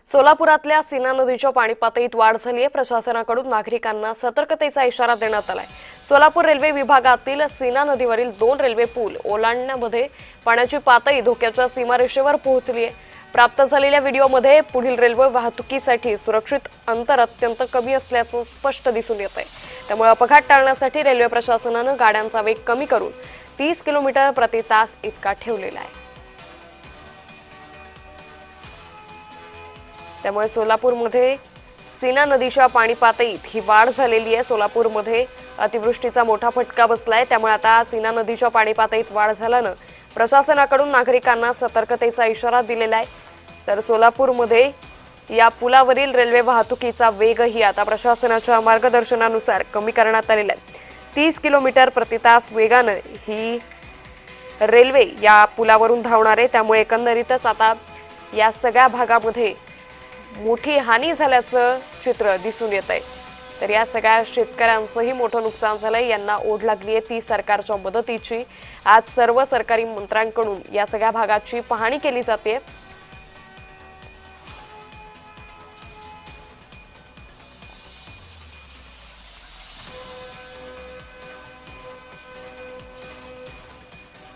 सोलापुरातल्या सीना नदीच्या पाणी पातळीत वाढ झाली आहे। प्रशासनाकडून नागरिकांना सतर्कतेचा इशारा देण्यात आलाय। सोलापूर रेल्वे विभागातील सीना नदीवरील 2 रेल्वे पूल ओलांडण्यामध्ये पाण्याची पातळी धोक्याच्या सीमारेषेवर पोहोचली आहे। प्राप्त झालेल्या व्हिडिओमध्ये पुढील रेल्वे वाहतुकीसाठी सुरक्षित अंतर अत्यंत कमी असल्याचं स्पष्ट दिसून येत आहे। त्यामुळे अपघात टाळण्यासाठी रेल्वे प्रशासनाने गाड्यांचा वेग कमी करून 30 किलोमीटर प्रति तास इतका ठेवलेला आहे। त्यामुळे सोलापूरमध्ये सीना नदीच्या पाणी पातळीत ही वाढ झालेली आहे। सोलापूरमध्ये अतिवृष्टीचा मोठा फटका बसलाय। त्यामुळे आता सीना नदीच्या पाणी पातळीत वाढ झाल्याने प्रशासनाकडून नागरिकांना सतर्कतेचा इशारा दिलेला आहे। तर सोलापूरमध्ये या पुलावरील रेल्वे वाहतुकीचा वेगही आता प्रशासनाच्या मार्गदर्शनानुसार कमी करण्यात आलेला आहे। 30 किलोमीटर प्रति तास वेगाने ही रेल्वे या पुलावरून धावणार आहे। त्यामुळे एकंदरीतच आता या सगळ्या भागामध्ये मोठी हानी झाल्याचं चित्र दिसून येत आहे। तर या सगळ्या शेतकऱ्यांचंही मोठं नुकसान झालंय। यांना ओढ लागली आहे ती सरकारच्या मदतीची। आज सर्व सरकारी मंत्र्यांकडून या सगळ्या भागाची पाहणी केली जाते।